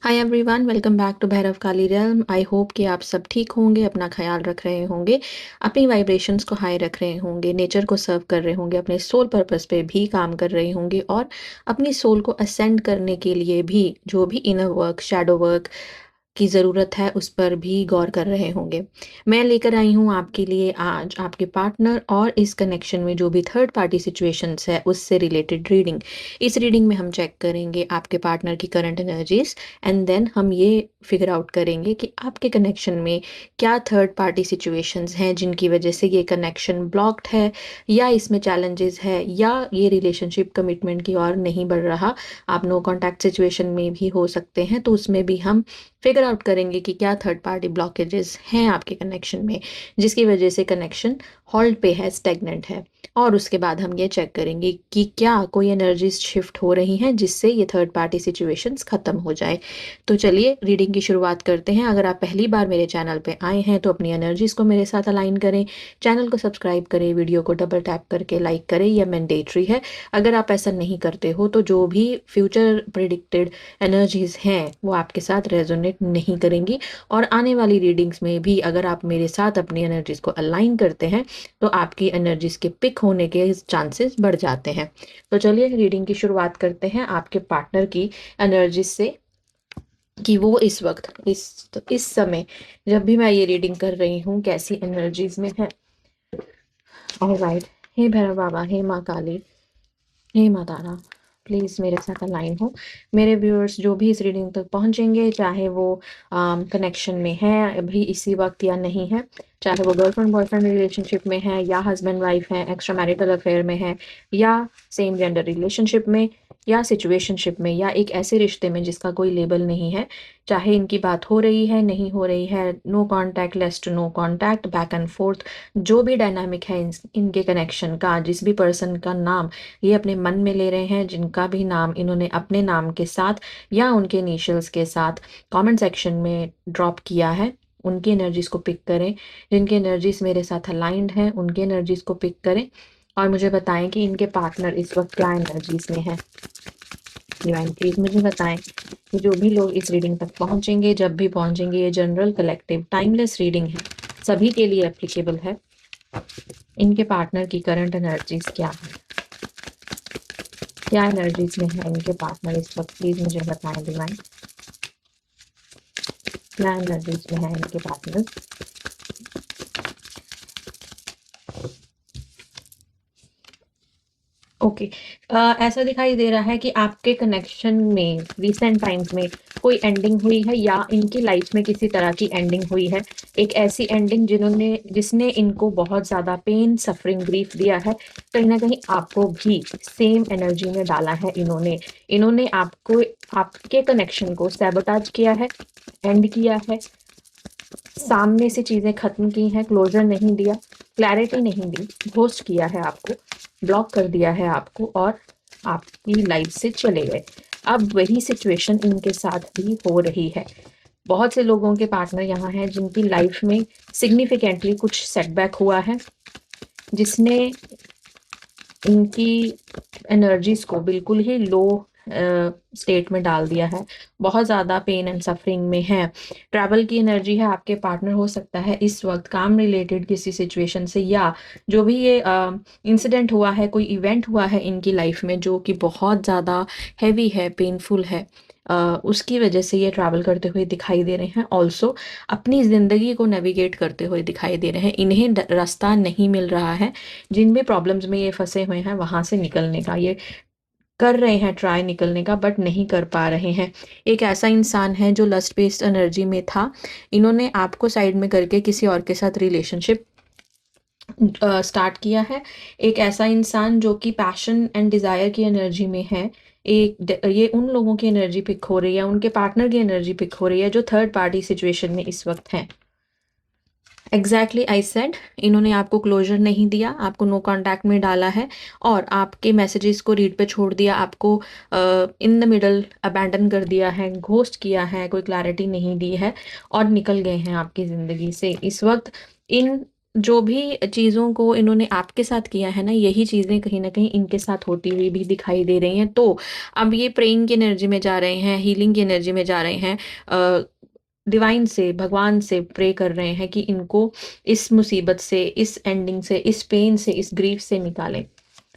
Hi everyone, welcome back to Bhairav Kali realm. I hope कि आप सब ठीक होंगे, अपना ख्याल रख रहे होंगे, अपनी वाइब्रेशंस को हाई रख रहे होंगे, नेचर को सर्व कर रहे होंगे, अपने सोल पर्पस पे भी काम कर रहे होंगे और अपनी सोल को असेंड करने के लिए भी जो भी इनर वर्क, शैडो वर्क की ज़रूरत है उस पर भी गौर कर रहे होंगे। मैं लेकर आई हूँ आपके लिए आज आपके पार्टनर और इस कनेक्शन में जो भी थर्ड पार्टी सिचुएशंस है उससे रिलेटेड रीडिंग। इस रीडिंग में हम चेक करेंगे आपके पार्टनर की करंट एनर्जीज एंड देन हम ये फिगर आउट करेंगे कि आपके कनेक्शन में क्या थर्ड पार्टी सिचुएशंस हैं जिनकी वजह से ये कनेक्शन ब्लॉक्ड है या इसमें चैलेंजेस है या ये रिलेशनशिप कमिटमेंट की ओर नहीं बढ़ रहा। आप नो कॉन्टैक्ट सिचुएशन में भी हो सकते हैं, तो उसमें भी हम फिगर आउट करेंगे कि क्या थर्ड पार्टी ब्लॉकेजेस हैं आपके कनेक्शन में जिसकी वजह से कनेक्शन हॉल्ट पे है, स्टेगनेंट है। और उसके बाद हम ये चेक करेंगे कि क्या कोई एनर्जीज शिफ्ट हो रही हैं जिससे ये थर्ड पार्टी सिचुएशंस खत्म हो जाए। तो चलिए रीडिंग की शुरुआत करते हैं। अगर आप पहली बार मेरे चैनल पे आए हैं तो अपनी एनर्जीज को मेरे साथ अलाइन करें, चैनल को सब्सक्राइब करें, वीडियो को डबल टैप करके लाइक करें। यह मैंडेटरी है। अगर आप ऐसा नहीं करते हो तो जो भी फ्यूचर प्रिडिक्टेड एनर्जीज हैं वो आपके साथ रेजोनेट नहीं करेंगी। और आने वाली रीडिंग्स में भी अगर आप मेरे साथ अपनी एनर्जीज को अलाइन करते हैं तो आपकी एनर्जीज के पिक होने के चांसेस बढ़ जाते हैं। तो चलिए रीडिंग की शुरुआत करते हैं आपके पार्टनर की एनर्जीज से कि वो इस वक्त इस समय जब भी मैं ये रीडिंग कर रही हूँ कैसी एनर्जीज में है। ऑलराइट। हे भैरव बाबा, हे माँ काली, हे माँ तारा, प्लीज़ मेरे साथ अलाइन हो। मेरे व्यूअर्स जो भी इस रीडिंग तक पहुंचेंगे, चाहे वो कनेक्शन में है अभी इसी वक्त या नहीं है, चाहे वो गर्लफ्रेंड बॉयफ्रेंड रिलेशनशिप में है या हस्बैंड वाइफ है, एक्स्ट्रा मैरिटल अफेयर में है या सेम जेंडर रिलेशनशिप में या सिचुएशनशिप में या एक ऐसे रिश्ते में जिसका कोई लेबल नहीं है, चाहे इनकी बात हो रही है नहीं हो रही है, no contact, less to no contact, back and forth, जो भी डायनामिक है इनके कनेक्शन का, जिस भी पर्सन का नाम ये अपने मन में ले रहे हैं, जिनका भी नाम इन्होंने अपने नाम के साथ या उनके इनिशियल्स के साथ कमेंट सेक्शन में ड्रॉप किया है, उनकी एनर्जीज को पिक करें। जिनकी एनर्जीज मेरे साथ अलाइंड हैं उनकी एनर्जीज को पिक करें और मुझे बताएं कि इनके पार्टनर इस वक्त क्या एनर्जीज में है। डिवाइन प्लीज मुझे बताएं कि जो भी लोग इस रीडिंग तक पहुंचेंगे, जब भी पहुंचेंगे, ये जनरल कलेक्टिव टाइमलेस रीडिंग है, सभी के लिए एप्लीकेबल है। इनके पार्टनर की करंट एनर्जीज क्या है, क्या एनर्जीज में है इनके पार्टनर इस वक्त, प्लीज मुझे बताएं डिवाइन। क्या एनर्जीज में है इनके पार्टनर। ओके। ऐसा दिखाई दे रहा है कि आपके कनेक्शन में रिसेंट टाइम्स में कोई एंडिंग हुई है या इनकी लाइफ में किसी तरह की एंडिंग हुई है। एक ऐसी एंडिंग जिसने इनको बहुत ज़्यादा पेन, सफरिंग, ग्रीफ दिया है। कहीं ना कहीं आपको भी सेम एनर्जी में डाला है इन्होंने। इन्होंने आपको, आपके कनेक्शन को सैबोटाज किया है, एंड किया है, सामने से चीज़ें खत्म की हैं, क्लोजर नहीं दिया, क्लैरिटी नहीं दी, घोस्ट किया है आपको, ब्लॉक कर दिया है आपको और आपकी लाइफ से चले गए। अब वही सिचुएशन इनके साथ भी हो रही है। बहुत से लोगों के पार्टनर यहाँ हैं जिनकी लाइफ में सिग्निफिकेंटली कुछ सेटबैक हुआ है जिसने इनकी एनर्जीज को बिल्कुल ही लो स्टेट में डाल दिया है। बहुत ज़्यादा पेन एंड सफरिंग में है। ट्रैवल की एनर्जी है। आपके पार्टनर हो सकता है इस वक्त काम रिलेटेड किसी सिचुएशन से या जो भी ये इंसिडेंट हुआ है, कोई इवेंट हुआ है इनकी लाइफ में जो कि बहुत ज़्यादा हैवी है, पेनफुल है, उसकी वजह से ये ट्रैवल करते हुए दिखाई दे रहे हैं। ऑल्सो अपनी ज़िंदगी को नेविगेट करते हुए दिखाई दे रहे हैं। इन्हें रास्ता नहीं मिल रहा है। जिन भी प्रॉब्लम्स में ये फंसे हुए हैं वहाँ से निकलने का ये कर रहे हैं, ट्राई निकलने का, बट नहीं कर पा रहे हैं। एक ऐसा इंसान है जो लस्ट बेस्ड एनर्जी में था। इन्होंने आपको साइड में करके किसी और के साथ रिलेशनशिप स्टार्ट किया है। एक ऐसा इंसान जो कि पैशन एंड डिज़ायर की एनर्जी में है। ये उन लोगों की एनर्जी पिक हो रही है, उनके पार्टनर की एनर्जी पिक हो रही है जो थर्ड पार्टी सिचुएशन में इस वक्त हैं। एग्जैक्टली आई सेड, इन्होंने आपको क्लोजर नहीं दिया, आपको नो कॉन्टैक्ट में डाला है और आपके मैसेजेस को रीड पे छोड़ दिया, आपको इन द मिडल अबैंडन कर दिया है, घोस्ट किया है, कोई क्लैरिटी नहीं दी है और निकल गए हैं आपकी ज़िंदगी से। इस वक्त इन जो भी चीज़ों को इन्होंने आपके साथ किया है ना, यही चीज़ें कहीं न कहीं इनके साथ होती हुई भी दिखाई दे रही हैं। तो अब ये प्रेइंग की एनर्जी में जा रहे हैं, हीलिंग की एनर्जी में जा रहे हैं। अ, डिवाइन से, भगवान से प्रे कर रहे हैं कि इनको इस मुसीबत से, इस एंडिंग से, इस पेन से, इस ग्रीफ से निकालें।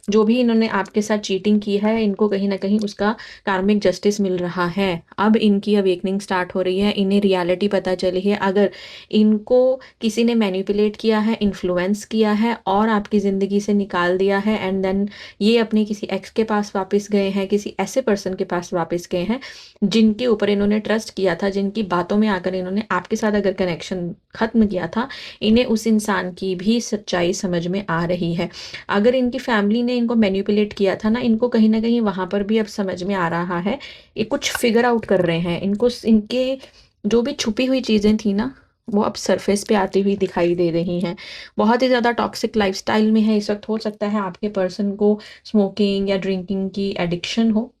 जो भी इन्होंने आपके साथ चीटिंग की है, इनको कहीं न कहीं उसका कार्मिक जस्टिस मिल रहा है। अब इनकी अवेकनिंग स्टार्ट हो रही है, इन्हें रियलिटी पता चली है। अगर इनको किसी ने मैनिपुलेट किया है, इन्फ्लुएंस किया है और आपकी ज़िंदगी से निकाल दिया है एंड देन ये अपने किसी एक्स के पास वापस गए हैं, किसी ऐसे पर्सन के पास वापस गए हैं, जिनके ऊपर इन्होंने ट्रस्ट किया था, जिनकी बातों में आकर इन्होंने आपके साथ अगर कनेक्शन ख़त्म किया था, इन्हें उस इंसान की भी सच्चाई समझ में आ रही है। अगर इनकी फैमिली ने इनको मैनिपुलेट किया था ना, इनको कहीं न कहीं वहाँ पर भी अब समझ में आ रहा है। ये कुछ फिगर आउट कर रहे हैं। इनको इनके जो भी छुपी हुई चीज़ें थी ना, वो अब सरफेस पे आती हुई दिखाई दे रही हैं। बहुत ही ज़्यादा टॉक्सिक लाइफ़स्टाइल में है इस वक़्त। हो सकता है आपके पर्सन को स्मोकिंग या ड्रिंकिंग की एडिक्शन हो,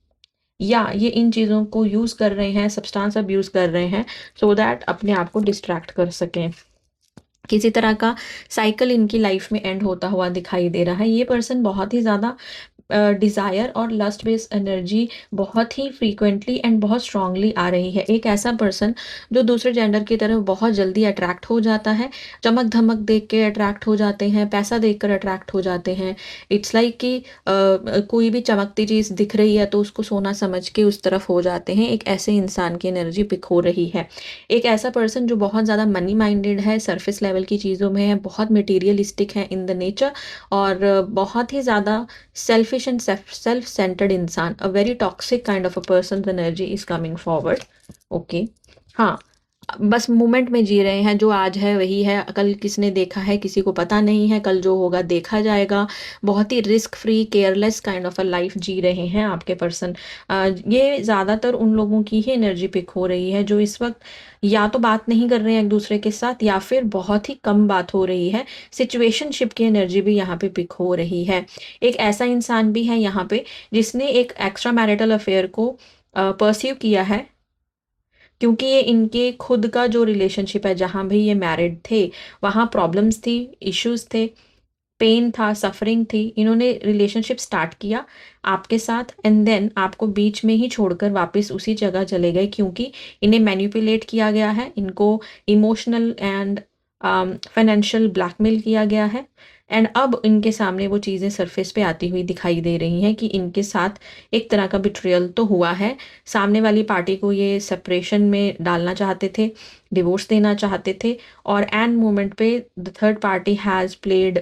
या ये इन चीज़ों को यूज़ कर रहे हैं, सब्सटेंस अब्यूज़ कर रहे हैं, सो दैट अपने आप को डिस्ट्रैक्ट कर सकें। किसी तरह का साइकिल इनकी लाइफ में एंड होता हुआ दिखाई दे रहा है। ये पर्सन बहुत ही ज़्यादा डिज़ायर और लस्ट बेस्ड एनर्जी बहुत ही फ्रीक्वेंटली एंड बहुत स्ट्रांगली आ रही है। एक ऐसा पर्सन जो दूसरे जेंडर की तरफ बहुत जल्दी अट्रैक्ट हो जाता है, चमक-धमक देख के अट्रैक्ट हो जाते हैं, पैसा देखकर अट्रैक्ट हो जाते हैं। इट्स लाइक कि कोई भी चमकती चीज़ दिख रही है तो उसको सोना समझ के उस तरफ हो जाते हैं। एक ऐसे इंसान की एनर्जी पिक हो रही है। एक ऐसा पर्सन जो बहुत ज़्यादा मनी माइंडेड है, सरफेस लेवल की चीज़ों में है, बहुत मटेरियलिस्टिक है इन द नेचर, और बहुत ही ज़्यादा सेल्फिश एंड सेल्फ सेंटर्ड इंसान, a very toxic kind of a person energy is coming forward. Okay, हाँ, बस मोमेंट में जी रहे हैं, जो आज है वही है, कल किसने देखा है किसी को पता नहीं है, कल जो होगा देखा जाएगा। बहुत ही risk free, careless kind of a life जी रहे हैं आपके पर्सन। ये ज़्यादातर उन लोगों की ही एनर्जी पिक हो रही है जो इस वक्त या तो बात नहीं कर रहे हैं एक दूसरे के साथ, या फिर बहुत ही कम बात हो रही है। सिचुएशनशिप की एनर्जी भी यहाँ पे पिक हो रही है। एक ऐसा इंसान भी है यहाँ पे जिसने एक एक्स्ट्रा मैरिटल अफेयर को परस्यू किया है, क्योंकि ये इनके खुद का जो रिलेशनशिप है, जहाँ भी ये मैरिड थे, वहाँ प्रॉब्लम्स थी, इश्यूज़ थे, पेन था, सफ़रिंग थी। इन्होंने रिलेशनशिप स्टार्ट किया आपके साथ एंड देन आपको बीच में ही छोड़कर वापस उसी जगह चले गए, क्योंकि इन्हें मैनिपुलेट किया गया है, इनको इमोशनल एंड फाइनेंशियल ब्लैकमेल किया गया है। एंड अब इनके सामने वो चीज़ें सरफेस पे आती हुई दिखाई दे रही हैं कि इनके साथ एक तरह का बिट्रियल तो हुआ है। सामने वाली पार्टी को ये सेपरेशन में डालना चाहते थे, डिवोर्स देना चाहते थे, और एंड मोमेंट पे the third party has played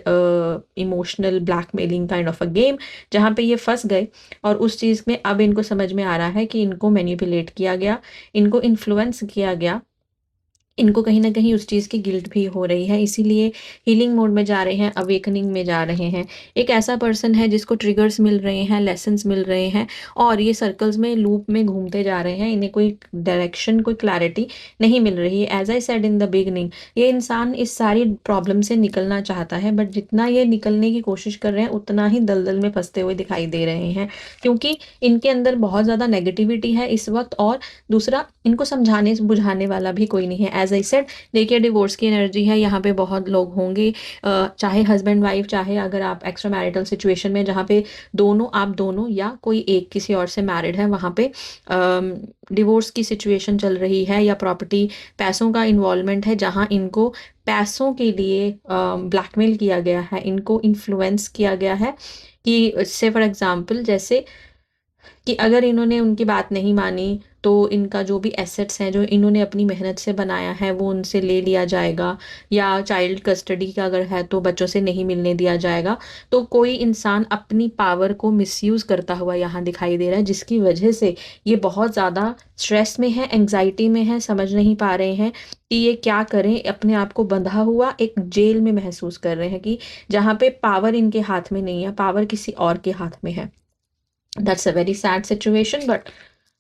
emotional blackmailing kind of a game, जहाँ पे ये फंस गए। और उस चीज़ में अब इनको समझ में आ रहा है कि इनको मैनिपुलेट किया गया, इनको इन्फ्लुएंस किया गया, इनको कहीं न कहीं उस चीज़ की गिल्ट भी हो रही है, इसीलिए हीलिंग मोड में जा रहे हैं, अवेकनिंग में जा रहे हैं। एक ऐसा पर्सन है जिसको ट्रिगर्स मिल रहे हैं, लेसन्स मिल रहे हैं, और ये सर्कल्स में, लूप में घूमते जा रहे हैं। इन्हें कोई डायरेक्शन, कोई क्लैरिटी नहीं मिल रही है। As I said in the beginning, ये इंसान इस सारी प्रॉब्लम से निकलना चाहता है, बट जितना ये निकलने की कोशिश कर रहे हैं, उतना ही दलदल में फँसते हुए दिखाई दे रहे हैं। क्योंकि इनके अंदर बहुत ज़्यादा नेगेटिविटी है इस वक़्त, और दूसरा, इनको समझाने बुझाने वाला भी कोई नहीं है। एज़ आई सेड, देखिए डिवोर्स की एनर्जी है, यहाँ पे बहुत लोग होंगे, चाहे हस्बैंड वाइफ, चाहे अगर आप एक्स्ट्रा मैरिटल सिचुएशन में जहाँ पे दोनों, आप दोनों या कोई एक किसी और से मैरिड है, वहाँ पे डिवोर्स की सिचुएशन चल रही है, या प्रॉपर्टी, पैसों का इन्वॉल्वमेंट है, जहाँ इनको पैसों के लिए ब्लैकमेल किया गया है, इनको इन्फ्लुएंस किया गया है। कि से फॉर एग्ज़ाम्पल, जैसे कि अगर इन्होंने उनकी बात नहीं मानी, तो इनका जो भी एसेट्स हैं, जो इन्होंने अपनी मेहनत से बनाया है, वो उनसे ले लिया जाएगा, या चाइल्ड कस्टडी का अगर है तो बच्चों से नहीं मिलने दिया जाएगा। तो कोई इंसान अपनी पावर को मिसयूज़ करता हुआ यहाँ दिखाई दे रहा है, जिसकी वजह से ये बहुत ज़्यादा स्ट्रेस में है, एंग्जाइटी में है, समझ नहीं पा रहे हैं कि ये क्या करें। अपने आप को बंधा हुआ एक जेल में महसूस कर रहे हैं, कि जहाँ पे पावर इनके हाथ में नहीं है, पावर किसी और के हाथ में है। That's a very sad situation, but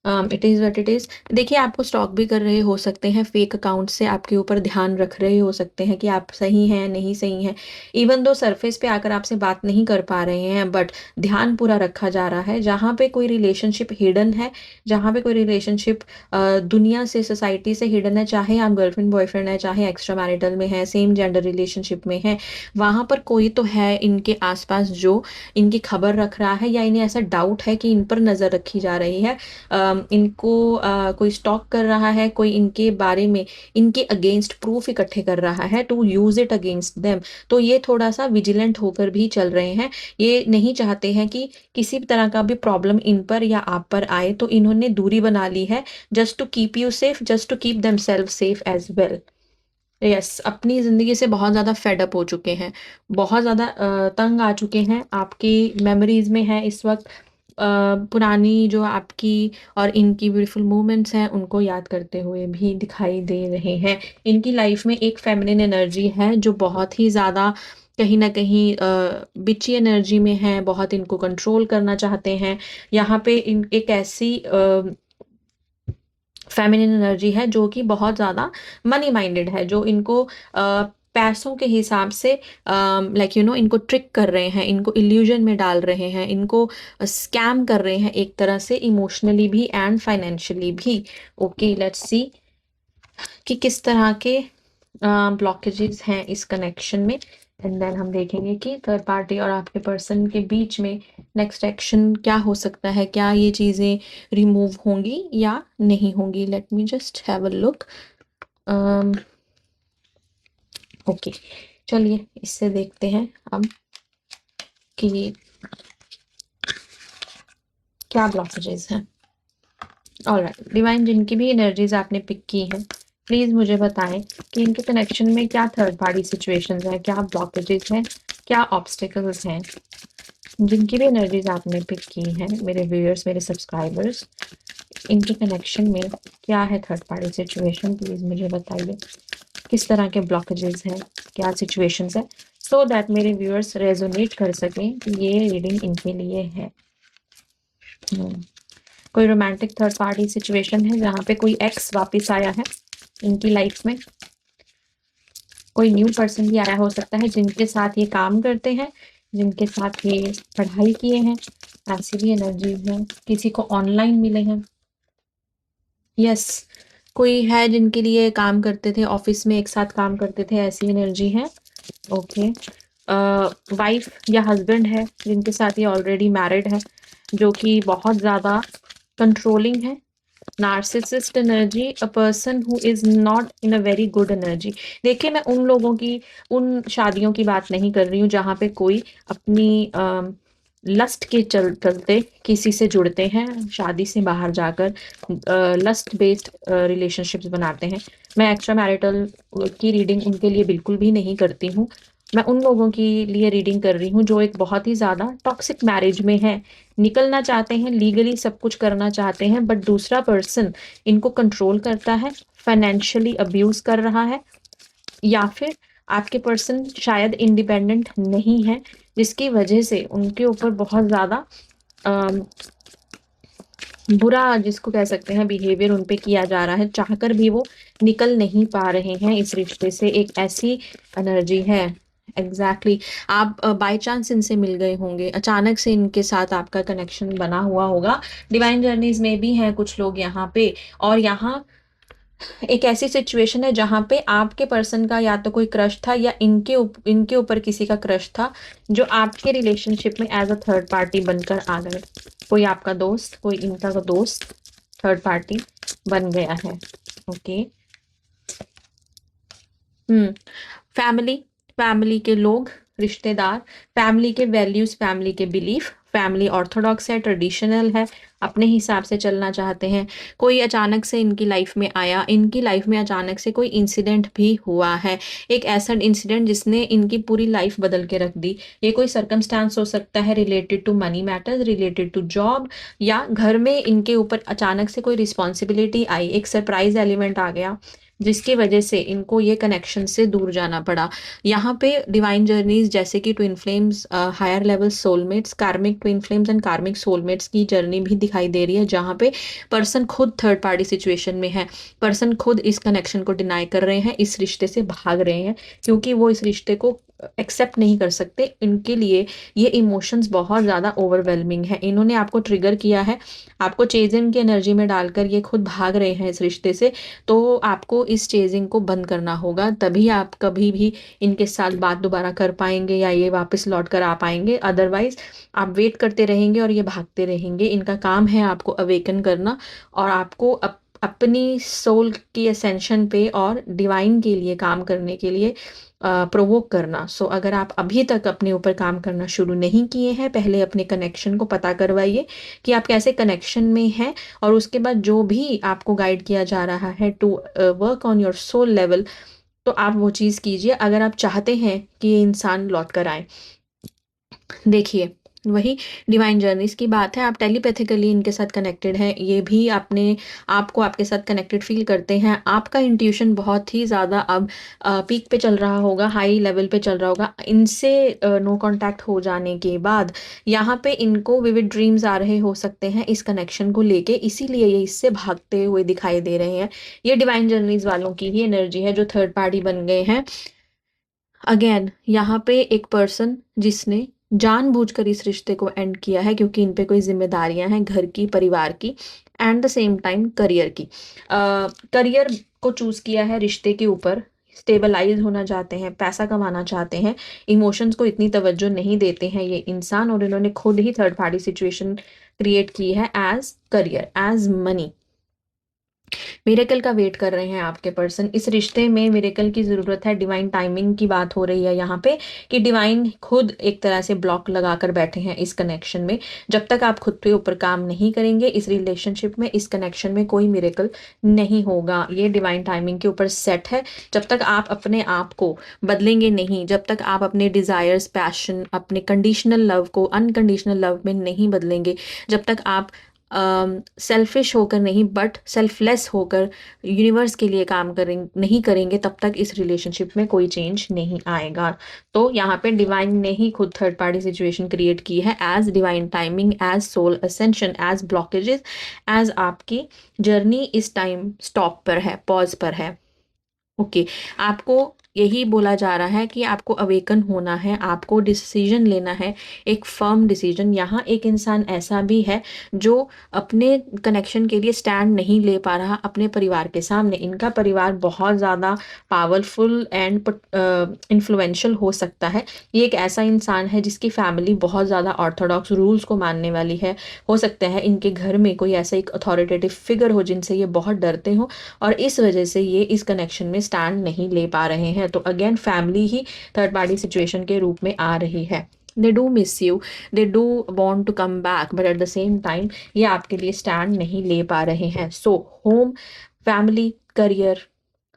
it is what it is. देखिए, आपको स्टॉक भी कर रहे हो सकते हैं, फेक अकाउंट से आपके ऊपर ध्यान रख रहे हो सकते हैं कि आप सही हैं, नहीं सही हैं। इवन दो सरफेस पे आकर आपसे बात नहीं कर पा रहे हैं, बट ध्यान पूरा रखा जा रहा है। जहाँ पे कोई रिलेशनशिप हिडन है, जहाँ पे कोई रिलेशनशिप दुनिया से, सोसाइटी से हिडन है, चाहे आप गर्लफ्रेंड बॉयफ्रेंड है, चाहे एक्स्ट्रा मैरिटल में है, सेम जेंडर रिलेशनशिप में है, वहाँ पर कोई तो है इनके आसपास जो इनकी खबर रख रहा है, या इन्हें ऐसा डाउट है कि इन पर नज़र रखी जा रही है। इनको कोई स्टॉक कर रहा है, कोई इनके बारे में इनके अगेंस्ट प्रूफ इकट्ठे कर रहा है to use it against them. तो ये थोड़ा सा विजिलेंट होकर भी चल रहे हैं। ये नहीं चाहते हैं कि किसी भी तरह का भी प्रॉब्लम इन पर या आप पर आए, तो इन्होंने दूरी बना ली है, just to keep you safe, just to keep them self safe as well. Yes, अपनी ज़िंदगी से बहुत ज़्यादा फेड अप हो चुके हैं, बहुत ज़्यादा तंग आ चुके हैं, आपकी मेमोरीज़ में है इस वक्त। पुरानी जो आपकी और इनकी ब्यूटीफुल मोमेंट्स हैं, उनको याद करते हुए भी दिखाई दे रहे हैं। इनकी लाइफ में एक फेमिनिन एनर्जी है जो बहुत ही ज़्यादा कहीं न कहीं बिची एनर्जी में है, बहुत इनको कंट्रोल करना चाहते हैं। यहाँ पे इन एक ऐसी फेमिनिन एनर्जी है जो कि बहुत ज़्यादा मनी माइंडेड है, जो इनको पैसों के हिसाब से लाइक यू नो इनको ट्रिक कर रहे हैं, इनको इल्यूजन में डाल रहे हैं, इनको स्कैम कर रहे हैं एक तरह से, इमोशनली भी एंड फाइनेंशियली भी। ओके, लेट्स सी कि किस तरह के ब्लॉकेजेस हैं इस कनेक्शन में, एंड देन हम देखेंगे कि थर्ड पार्टी और आपके पर्सन के बीच में नेक्स्ट एक्शन क्या हो सकता है, क्या ये चीज़ें रिमूव होंगी या नहीं होंगी। Let me just have a look. Okay, चलिए इससे देखते हैं अब कि क्या ब्लॉकेजेस हैं। ऑलराइट डिवाइन, जिनकी भी एनर्जीज आपने पिक की हैं, प्लीज़ मुझे बताएं कि इनके कनेक्शन में क्या थर्ड पार्टी सिचुएशंस हैं, क्या ब्लॉकेजेस हैं, क्या ऑब्स्टिकल्स हैं। जिनकी भी एनर्जीज आपने पिक की हैं, मेरे व्यूअर्स, मेरे सब्सक्राइबर्स, इनके कनेक्शन में क्या है थर्ड पार्टी सिचुएशन, प्लीज़ मुझे बताइए। किस तरह के ब्लॉकेजेस हैं, क्या सिचुएशंस हैं, सो दैट मेरे व्यूअर्स रेजोनेट कर सकें कि ये रीडिंग इनके लिए है। कोई रोमांटिक थर्ड पार्टी सिचुएशन है जहाँ पे कोई एक्स वापस आया है इनकी लाइफ में, कोई न्यू पर्सन भी आया हो सकता है जिनके साथ ये काम करते हैं, जिनके साथ ये पढ़ाई किए हैं, ऐसी भी एनर्जी है। किसी को ऑनलाइन मिले हैं, यस, कोई है जिनके लिए काम करते थे, ऑफिस में एक साथ काम करते थे, ऐसी एनर्जी है। ओके, वाइफ या हस्बैंड है जिनके साथ ये ऑलरेडी मैरिड है, जो कि बहुत ज़्यादा कंट्रोलिंग है। Narcissist energy, a person who is not in a very good energy. देखिए, मैं उन लोगों की, उन शादियों की बात नहीं कर रही हूँ जहाँ पे कोई अपनी लस्ट के चलते किसी से जुड़ते हैं, शादी से बाहर जाकर लस्ट बेस्ड रिलेशनशिप्स बनाते हैं। मैं एक्स्ट्रा मैरिटल की रीडिंग उनके लिए बिल्कुल भी नहीं करती हूँ। मैं उन लोगों के लिए रीडिंग कर रही हूँ जो एक बहुत ही ज़्यादा टॉक्सिक मैरिज में है, निकलना चाहते हैं, लीगली सब कुछ करना चाहते हैं, बट दूसरा पर्सन इनको कंट्रोल करता है, फाइनेंशियली अब्यूज़ कर रहा है, या फिर आपके पर्सन शायद इंडिपेंडेंट नहीं है, जिसकी वजह से उनके ऊपर बहुत ज़्यादा बुरा, जिसको कह सकते हैं, बिहेवियर उन पे किया जा रहा है, चाहकर भी वो निकल नहीं पा रहे हैं इस रिश्ते से। एक ऐसी एनर्जी है। एग्जैक्टली आप बाय चांस इनसे मिल गए होंगे, अचानक से इनके साथ आपका कनेक्शन बना हुआ होगा। डिवाइन जर्नीज में भी हैं कुछ लोग यहाँ पे, और यहाँ एक ऐसी सिचुएशन है जहाँ पे आपके पर्सन का या तो कोई क्रश था, या इनके ऊपर किसी का क्रश था, जो आपके रिलेशनशिप में एज अ थर्ड पार्टी बनकर आ गए। कोई आपका दोस्त, कोई इनका दोस्त थर्ड पार्टी बन गया है। ओके, फैमिली, फैमिली के लोग, रिश्तेदार, फैमिली के वैल्यूज, फैमिली के बिलीफ, फैमिली ऑर्थोडॉक्स है, ट्रेडिशनल है, अपने हिसाब से चलना चाहते हैं। कोई अचानक से इनकी लाइफ में आया, इनकी लाइफ में अचानक से कोई इंसिडेंट भी हुआ है, एक ऐसा इंसिडेंट जिसने इनकी पूरी लाइफ बदल के रख दी। ये कोई सर्कमस्टांस हो सकता है related to money matters, related to job, या घर में इनके ऊपर अचानक से कोई रिस्पॉन्सिबिलिटी आई, एक सरप्राइज एलिमेंट आ गया, जिसकी वजह से इनको ये कनेक्शन से दूर जाना पड़ा। यहाँ पे डिवाइन जर्नीज जैसे कि twin flames, higher level soulmates, karmic twin flames and karmic soulmates की जर्नी भी दिखाई दे रही है, जहाँ पे पर्सन खुद थर्ड पार्टी सिचुएशन में है। पर्सन खुद इस कनेक्शन को डिनाई कर रहे हैं, इस रिश्ते से भाग रहे हैं, क्योंकि वो इस रिश्ते को एक्सेप्ट नहीं कर सकते। इनके लिए ये इमोशंस बहुत ज़्यादा ओवरवेलमिंग है। इन्होंने आपको ट्रिगर किया है, आपको चेजिंग की एनर्जी में डालकर ये खुद भाग रहे हैं इस रिश्ते से। तो आपको इस चेजिंग को बंद करना होगा, तभी आप कभी भी इनके साथ बात दोबारा कर पाएंगे या ये वापस लौट कर आ पाएंगे। अदरवाइज आप वेट करते रहेंगे और ये भागते रहेंगे। इनका काम है आपको अवेकन करना और आपको अपनी सोल की असेंशन पे और डिवाइन के लिए काम करने के लिए प्रोवोक करना। सो अगर आप अभी तक अपने ऊपर काम करना शुरू नहीं किए हैं, पहले अपने कनेक्शन को पता करवाइए कि आप कैसे कनेक्शन में हैं, और उसके बाद जो भी आपको गाइड किया जा रहा है to work on your soul level, तो आप वो चीज़ कीजिए अगर आप चाहते हैं कि ये इंसान लौट कर आए। देखिए, वही डिवाइन जर्नीज की बात है, आप टेलीपैथिकली इनके साथ कनेक्टेड हैं, ये भी अपने आपको आपके साथ कनेक्टेड फील करते हैं। आपका इंट्यूशन बहुत ही ज़्यादा अब पीक पे चल रहा होगा, हाई लेवल पे चल रहा होगा। इनसे नो कांटेक्ट हो जाने के बाद यहाँ पे इनको विविड ड्रीम्स आ रहे हो सकते हैं इस कनेक्शन को लेके, इसीलिए ये इससे भागते हुए दिखाई दे रहे हैं। ये डिवाइन जर्नीज वालों की ही एनर्जी है जो थर्ड पार्टी बन गए हैं। अगेन यहाँ पे एक पर्सन जिसने जानबूझकर इस रिश्ते को एंड किया है, क्योंकि इन पे कोई जिम्मेदारियां हैं घर की, परिवार की, and the same time career की। करियर को चूज किया है रिश्ते के ऊपर, स्टेबलाइज होना चाहते हैं, पैसा कमाना चाहते हैं, इमोशंस को इतनी तवज्जो नहीं देते हैं ये इंसान, और इन्होंने खुद ही थर्ड पार्टी सिचुएशन क्रिएट की है as career, as money. Miracle का वेट कर रहे हैं आपके पर्सन। इस रिश्ते में मिरेकल की ज़रूरत है, डिवाइन टाइमिंग की बात हो रही है यहाँ पे कि डिवाइन खुद एक तरह से ब्लॉक लगा कर बैठे हैं इस कनेक्शन में। जब तक आप खुद के ऊपर काम नहीं करेंगे इस रिलेशनशिप में, इस कनेक्शन में कोई मिरेकल नहीं होगा। ये डिवाइन टाइमिंग के ऊपर सेट है। जब तक आप अपने आप को बदलेंगे नहीं, जब तक आप अपने डिज़ायर्स, पैशन, अपने कंडीशनल लव को अनकंडीशनल लव में नहीं बदलेंगे, जब तक आप सेल्फिश होकर नहीं बट सेल्फलेस होकर यूनिवर्स के लिए काम नहीं करेंगे, तब तक इस रिलेशनशिप में कोई चेंज नहीं आएगा। तो यहाँ पे डिवाइन ने ही खुद थर्ड पार्टी सिचुएशन क्रिएट की है as divine timing, as soul ascension, as blockages, as आपकी जर्नी इस टाइम स्टॉप पर है, पॉज पर है। ओके, आपको यही बोला जा रहा है कि आपको अवेकन होना है, आपको डिसीजन लेना है, एक फर्म डिसीजन। यहाँ एक इंसान ऐसा भी है जो अपने कनेक्शन के लिए स्टैंड नहीं ले पा रहा अपने परिवार के सामने। इनका परिवार बहुत ज़्यादा पावरफुल एंड इन्फ्लुएंशियल हो सकता है। ये एक ऐसा इंसान है जिसकी फैमिली बहुत ज़्यादा ऑर्थोडॉक्स रूल्स को मानने वाली है। हो सकता है इनके घर में कोई ऐसा एक अथॉरिटेटिव फिगर हो जिनसे ये बहुत डरते हो, और इस वजह से ये इस कनेक्शन में स्टैंड नहीं ले पा रहे हैं। तो अगेन फैमिली ही थर्ड पार्टी सिचुएशन के रूप में आ रही है। They do miss you, they do want to come back, but at the same time ये आपके लिए स्टैंड नहीं ले पा रहे हैं। सो होम, फैमिली, करियर,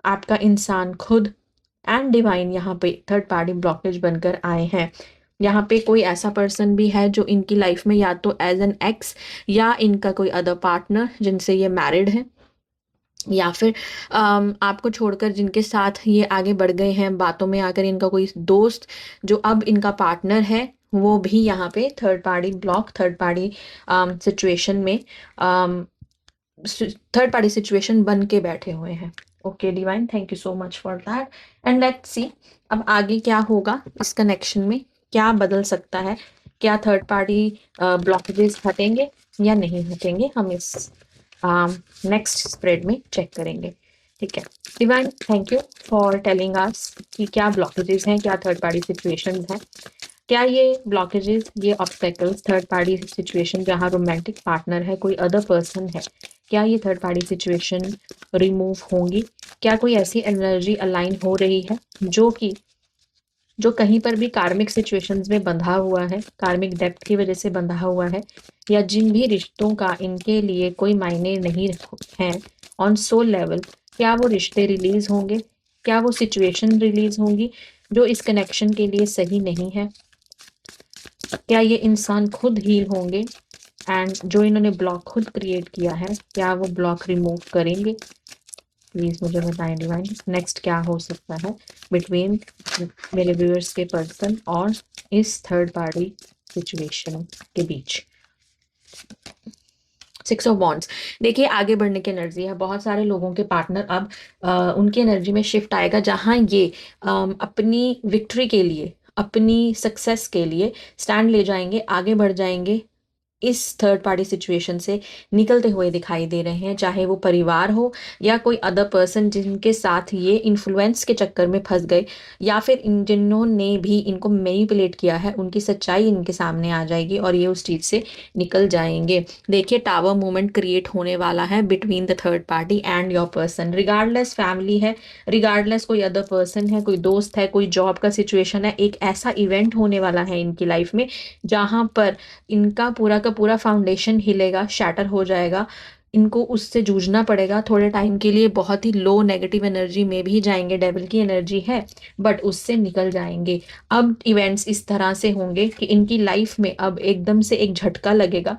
आपका इंसान खुद एंड डिवाइन यहाँ पे थर्ड पार्टी ब्लॉकेज बनकर आए हैं। यहाँ पे कोई ऐसा पर्सन भी है जो इनकी लाइफ में या तो एज एन एक्स या इनका कोई अदर पार्टनर जिनसे ये मैरिड है, या फिर आपको छोड़कर जिनके साथ ये आगे बढ़ गए हैं बातों में आकर, इनका कोई दोस्त जो अब इनका पार्टनर है, वो भी यहाँ पे third party block, third party situation में, थर्ड पार्टी सिचुएशन बन के बैठे हुए हैं। Okay divine, thank you so much for that, and let's see अब आगे क्या होगा इस कनेक्शन में, क्या बदल सकता है, क्या थर्ड पार्टी ब्लॉकेजेस हटेंगे या नहीं हटेंगे, हम इस नेक्स्ट स्प्रेड में चेक करेंगे। ठीक है divine, thank you for telling us कि क्या ब्लॉकेजेस हैं, क्या थर्ड पार्टी सिचुएशंस हैं, क्या ये ब्लॉकेजेस, ये ऑब्स्टेकल्स, थर्ड पार्टी सिचुएशन जहाँ रोमांटिक पार्टनर है, कोई अदर पर्सन है, क्या ये थर्ड पार्टी सिचुएशन रिमूव होंगी, क्या कोई ऐसी एनर्जी अलाइन हो रही है जो कहीं पर भी कार्मिक सिचुएशंस में बंधा हुआ है, कार्मिक डेप्थ की वजह से बंधा हुआ है, या जिन भी रिश्तों का इनके लिए कोई मायने नहीं है ऑन सोल लेवल, क्या वो रिश्ते रिलीज होंगे, क्या वो सिचुएशन रिलीज होंगी जो इस कनेक्शन के लिए सही नहीं है, क्या ये इंसान खुद हील होंगे, एंड जो इन्होंने ब्लॉक खुद क्रिएट किया है क्या वो ब्लॉक रिमूव करेंगे। प्लीज़ मुझे बताएं डिवाइन, नेक्स्ट क्या हो सकता है बिटवीन मेरे व्यूअर्स के पर्सन और इस थर्ड पार्टी सिचुएशन के बीच। 6 ऑफ वॉन्ड्स, देखिए आगे बढ़ने की एनर्जी है। बहुत सारे लोगों के पार्टनर अब उनकी एनर्जी में शिफ्ट आएगा, जहाँ ये अपनी विक्ट्री के लिए, अपनी सक्सेस के लिए स्टैंड ले जाएंगे, आगे बढ़ जाएंगे, इस थर्ड पार्टी सिचुएशन से निकलते हुए दिखाई दे रहे हैं। चाहे वो परिवार हो या कोई अदर पर्सन जिनके साथ ये इन्फ्लुएंस के चक्कर में फंस गए, या फिर जिन्होंने भी इनको मैनिपुलेट किया है, उनकी सच्चाई इनके सामने आ जाएगी और ये उस चीज़ से निकल जाएंगे। देखिए टावर मूवमेंट क्रिएट होने वाला है between the third party and your person. Regardless family है, रिगार्डलेस कोई अदर पर्सन है, कोई दोस्त है, कोई जॉब का सिचुएशन है, एक ऐसा इवेंट होने वाला है इनकी लाइफ में जहाँ पर इनका पूरा का पूरा फाउंडेशन हिलेगा, शैटर हो जाएगा। इनको उससे जूझना पड़ेगा थोड़े टाइम के लिए, बहुत ही लो नेगेटिव एनर्जी में भी जाएंगे, डेविल की एनर्जी है, बट उससे निकल जाएंगे। अब इवेंट्स इस तरह से होंगे कि इनकी लाइफ में अब एकदम से एक झटका लगेगा,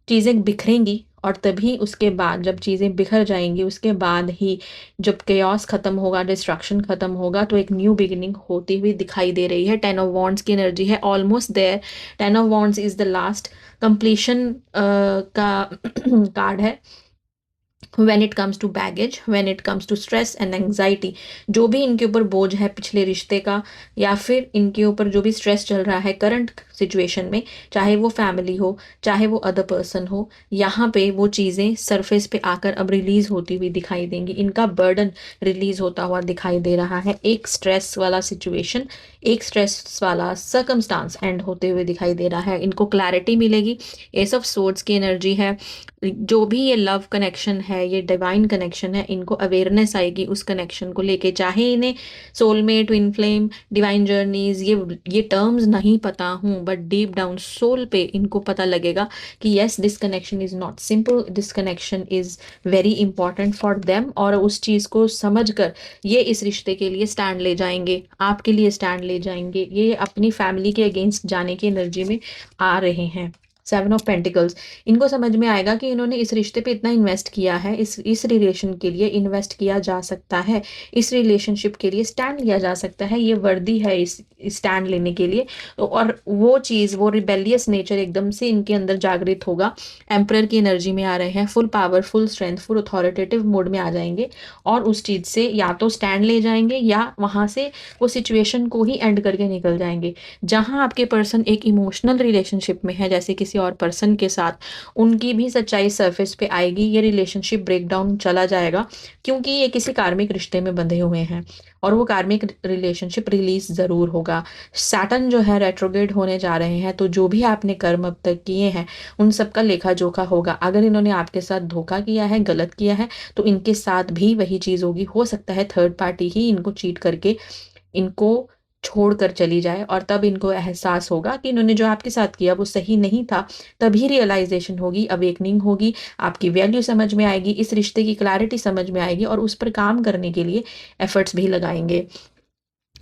चीज़ें बिखरेंगी, और तभी उसके बाद जब चीज़ें बिखर जाएंगी, उसके बाद ही जब केओस खत्म होगा, डिस्ट्रक्शन खत्म होगा, तो एक न्यू बिगिनिंग होती हुई दिखाई दे रही है। 10 ऑफ वॉन्ड्स की एनर्जी है, almost there. 10 of wands is the last completion का कार्ड है। when it comes to baggage, when it comes to stress and anxiety, जो भी इनके ऊपर बोझ है पिछले रिश्ते का, या फिर इनके ऊपर जो भी स्ट्रेस चल रहा है करंट सिचुएशन में, चाहे वो फैमिली हो, चाहे वो अदर पर्सन हो, यहाँ पे वो चीज़ें सरफेस पे आकर अब रिलीज होती हुई दिखाई देंगी। इनका बर्डन रिलीज होता हुआ दिखाई दे रहा है। एक स्ट्रेस वाला सिचुएशन, एक स्ट्रेस वाला सर्कमस्टांस एंड होते हुए दिखाई दे रहा है। इनको क्लैरिटी मिलेगी। एस ऑफ सोर्ड्स की एनर्जी है। जो भी ये लव कनेक्शन है, ये डिवाइन कनेक्शन है, इनको अवेयरनेस आएगी उस कनेक्शन को लेके। चाहे इन्हें soulmate, twin flame, divine journeys, ये टर्म्स नहीं पता हूँ, बट डीप डाउन सोल पे इनको पता लगेगा कि yes, this connection is not simple, this connection is very important for them. और उस चीज़ को समझ कर ये इस रिश्ते के लिए स्टैंड ले जाएंगे, आपके लिए स्टैंड ले जाएंगे। ये अपनी फैमिली के अगेंस्ट जाने की एनर्जी में आ रहे हैं। 7 ऑफ पेंटिकल्स, इनको समझ में आएगा कि इन्होंने इस रिश्ते पे इतना इन्वेस्ट किया है, इस रिलेशन के लिए इन्वेस्ट किया जा सकता है, इस रिलेशनशिप के लिए स्टैंड लिया जा सकता है, ये वर्दी है इस स्टैंड लेने के लिए। तो और वो चीज़, वो रिबेलियस नेचर एकदम से इनके अंदर जागृत होगा। एम्परर की एनर्जी में आ रहे हैं, full power, full strength, full authoritative mode में आ जाएंगे, और उस चीज़ से या तो स्टैंड ले जाएंगे या वहाँ से वो सिचुएशन को ही एंड करके निकल जाएंगे। जहाँ आपके पर्सन एक इमोशनल रिलेशनशिप में है, जैसे किसी और पर्सन के साथ, उनकी भी सच्चाई सरफेस पे आएगी। ये रिलेशनशिप ब्रेकडाउन चला जाएगा, क्योंकि ये किसी कार्मिक रिश्ते में बंधे हुए हैं, और वो कार्मिक रिलेशनशिप रिलीज ज़रूर होगा। सैटर्न जो है रेट्रोग्रेड होने जा रहे हैं, तो जो भी आपने कर्म अब तक किए हैं उन सब का लेखा जोखा होगा। अगर इन्होंने आपके साथ धोखा किया है, गलत किया है, तो इनके साथ भी वही चीज़ होगी। हो सकता है थर्ड पार्टी ही इनको चीट करके इनको छोड़कर चली जाए, और तब इनको एहसास होगा कि इन्होंने जो आपके साथ किया वो सही नहीं था। तभी रियलाइजेशन होगी, अवेकनिंग होगी, आपकी वैल्यू समझ में आएगी, इस रिश्ते की क्लैरिटी समझ में आएगी, और उस पर काम करने के लिए एफर्ट्स भी लगाएंगे।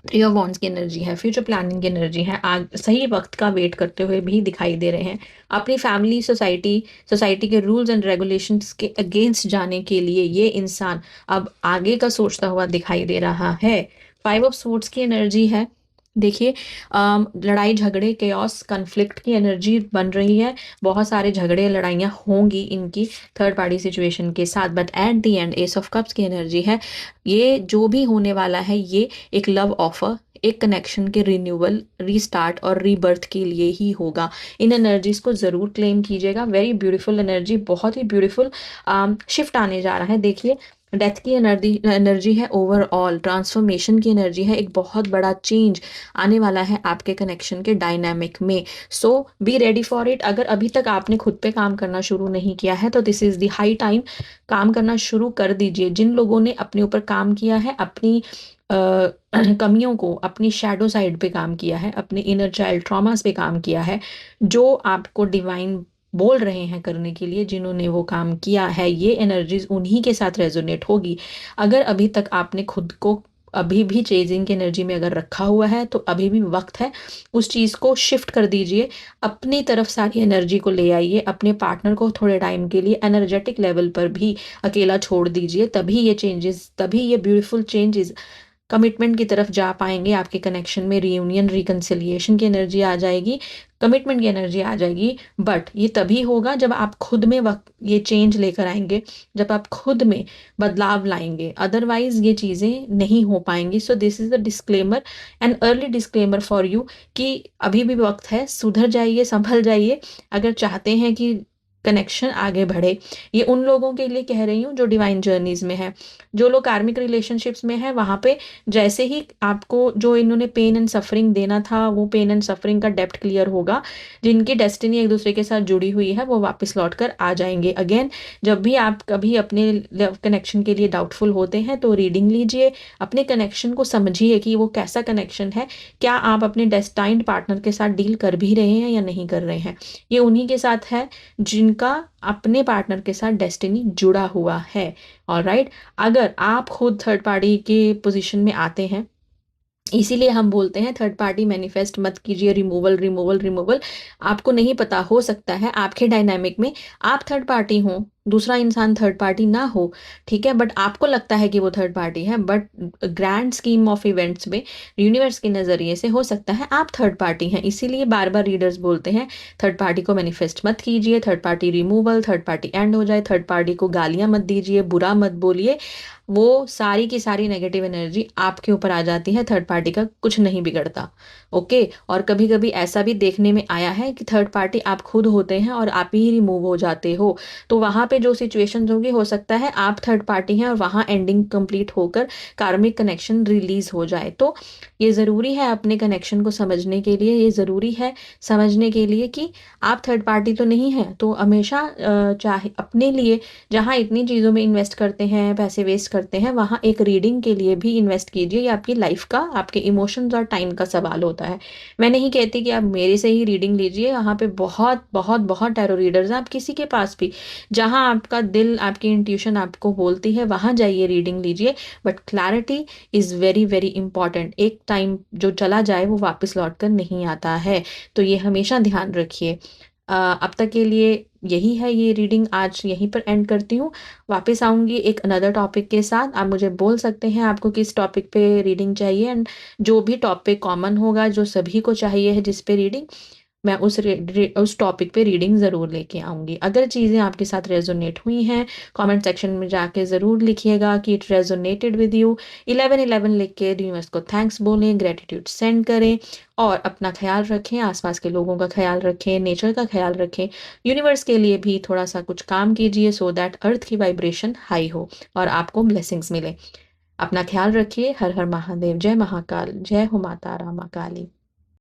3 ऑफ वॉन्ड्स की एनर्जी है, फ्यूचर प्लानिंग की एनर्जी है। आज सही वक्त का वेट करते हुए भी दिखाई दे रहे हैं। अपनी फैमिली, सोसाइटी के रूल्स एंड रेगुलेशंस के अगेंस्ट जाने के लिए ये इंसान अब आगे का सोचता हुआ दिखाई दे रहा है। 5 ऑफ स्वॉर्ड्स की एनर्जी है। देखिए लड़ाई झगड़े, केओस, कन्फ्लिक्ट की एनर्जी बन रही है। बहुत सारे झगड़े, लड़ाइयाँ होंगी इनकी थर्ड पार्टी सिचुएशन के साथ, but at the end S of cups की एनर्जी है। ये जो भी होने वाला है, ये एक लव ऑफर, एक कनेक्शन के रिन्यूअल, रीस्टार्ट और रीबर्थ के लिए ही होगा। इन एनर्जीज को ज़रूर क्लेम कीजिएगा। वेरी ब्यूटीफुल एनर्जी, बहुत ही ब्यूटीफुल शिफ्ट आने जा रहा है। देखिए डेथ की एनर्जी है, ओवरऑल ट्रांसफॉर्मेशन की एनर्जी है। एक बहुत बड़ा चेंज आने वाला है आपके कनेक्शन के डायनामिक में। सो बी रेडी फॉर इट। अगर अभी तक आपने खुद पे काम करना शुरू नहीं किया है, तो this is the high time, काम करना शुरू कर दीजिए। जिन लोगों ने अपने ऊपर काम किया है, अपनी कमियों को, अपनी शैडो साइड पे काम किया है, अपने इनर चाइल्ड ट्रॉमास पे काम किया है, जो आपको डिवाइन बोल रहे हैं करने के लिए, जिन्होंने वो काम किया है, ये एनर्जीज उन्हीं के साथ रेजोनेट होगी। अगर अभी तक आपने खुद को अभी भी चेजिंग की एनर्जी में अगर रखा हुआ है तो अभी भी वक्त है, उस चीज़ को शिफ्ट कर दीजिए, अपनी तरफ सारी एनर्जी को ले आइए, अपने पार्टनर को थोड़े टाइम के लिए एनर्जेटिक लेवल पर भी अकेला छोड़ दीजिए, तभी ये चेंजेस, तभी ये ब्यूटीफुल चेंजेस कमिटमेंट की तरफ जा पाएंगे। आपके कनेक्शन में रियूनियन, रिकंसिलिएशन की एनर्जी आ जाएगी, कमिटमेंट की एनर्जी आ जाएगी। बट ये तभी होगा जब आप खुद में वक्त ये चेंज लेकर आएंगे, जब आप खुद में बदलाव लाएंगे, अदरवाइज ये चीज़ें नहीं हो पाएंगी। So this is the disclaimer, an early disclaimer for you, कि अभी भी वक्त है, सुधर जाइए, संभल जाइए, अगर चाहते हैं कि कनेक्शन आगे बढ़े। ये उन लोगों के लिए कह रही हूँ जो डिवाइन जर्नीज में है। जो लोग कार्मिक रिलेशनशिप्स में है, वहाँ पे जैसे ही आपको जो इन्होंने पेन एंड सफरिंग देना था, वो पेन एंड सफरिंग का डेप्थ क्लियर होगा, जिनकी डेस्टिनी एक दूसरे के साथ जुड़ी हुई है वो वापस लौट कर आ जाएंगे। अगेन, जब भी आप कभी अपने कनेक्शन के लिए डाउटफुल होते हैं तो रीडिंग लीजिए, अपने कनेक्शन को समझिए कि वो कैसा कनेक्शन है, क्या आप अपने डेस्टाइन्ड पार्टनर के साथ डील कर भी रहे हैं या नहीं कर रहे हैं। ये उन्हीं के साथ है जिनका अपने पार्टनर के साथ डेस्टिनी जुड़ा हुआ है। ऑलराइट, अगर आप खुद थर्ड पार्टी के पोजीशन में आते हैं, इसीलिए हम बोलते हैं थर्ड पार्टी मैनिफेस्ट मत कीजिए, रिमूवल रिमूवल रिमूवल। आपको नहीं पता, हो सकता है आपके डायनामिक में आप थर्ड पार्टी हो, दूसरा इंसान थर्ड पार्टी ना हो, ठीक है, बट आपको लगता है कि वो थर्ड पार्टी है, but grand scheme of events में, यूनिवर्स के नज़रिए से हो सकता है आप थर्ड पार्टी हैं। इसीलिए बार बार रीडर्स बोलते हैं थर्ड पार्टी को मैनिफेस्ट मत कीजिए, third party removal, third party and हो जाए, थर्ड पार्टी को गालियां मत दीजिए, बुरा मत बोलिए, वो सारी की सारी नेगेटिव एनर्जी आपके ऊपर आ जाती है, थर्ड पार्टी का कुछ नहीं बिगड़ता। ओके, और कभी कभी ऐसा भी देखने में आया है कि थर्ड पार्टी आप खुद होते हैं और आप ही रिमूव हो जाते हो, तो वहाँ पे जो सिचुएशन होगी, हो सकता है आप थर्ड पार्टी हैं और वहाँ एंडिंग कंप्लीट होकर कार्मिक कनेक्शन रिलीज हो जाए। तो ये ज़रूरी है अपने कनेक्शन को समझने के लिए, ये ज़रूरी है समझने के लिए कि आप थर्ड पार्टी तो नहीं हैं। तो हमेशा चाहे अपने लिए जहाँ इतनी चीज़ों में इन्वेस्ट करते हैं, पैसे वेस्ट करते हैं, वहाँ एक रीडिंग के लिए भी इन्वेस्ट कीजिए। ये आपकी लाइफ का, आपके इमोशंस और टाइम का सवाल होता है। मैं नहीं कहती कि आप मेरे से ही रीडिंग लीजिए, यहाँ पे बहुत बहुत बहुत टैरो रीडर्स हैं, आप किसी के पास भी, जहाँ आपका दिल, आपकी इंट्यूशन आपको बोलती है वहाँ जाइए, रीडिंग लीजिए। But clarity is very very important. एक टाइम जो चला जाए वो वापस लौट कर नहीं आता है, तो ये हमेशा ध्यान रखिए। अब तक के लिए यही है, ये रीडिंग आज यहीं पर एंड करती हूँ। वापस आऊँगी एक अनदर टॉपिक के साथ। आप मुझे बोल सकते हैं आपको किस टॉपिक पे रीडिंग चाहिए, एंड जो भी टॉपिक कॉमन होगा, जो सभी को चाहिए है जिस पे रीडिंग, मैं उस टॉपिक पे रीडिंग ज़रूर लेके आऊँगी। अगर चीज़ें आपके साथ रेजोनेट हुई हैं, कमेंट सेक्शन में जाके ज़रूर लिखिएगा कि इट रेजोनेटेड विद यू। 1111 लिख के यूनिवर्स को थैंक्स बोलें, ग्रेटिट्यूड सेंड करें, और अपना ख्याल रखें, आसपास के लोगों का ख्याल रखें, नेचर का ख्याल रखें, यूनिवर्स के लिए भी थोड़ा सा कुछ काम कीजिए, सो दैट अर्थ की वाइब्रेशन हाई हो और आपको ब्लेसिंग्स मिले। अपना ख्याल रखिए। हर हर महादेव, जय महाकाल, जय हो माता रामा काली।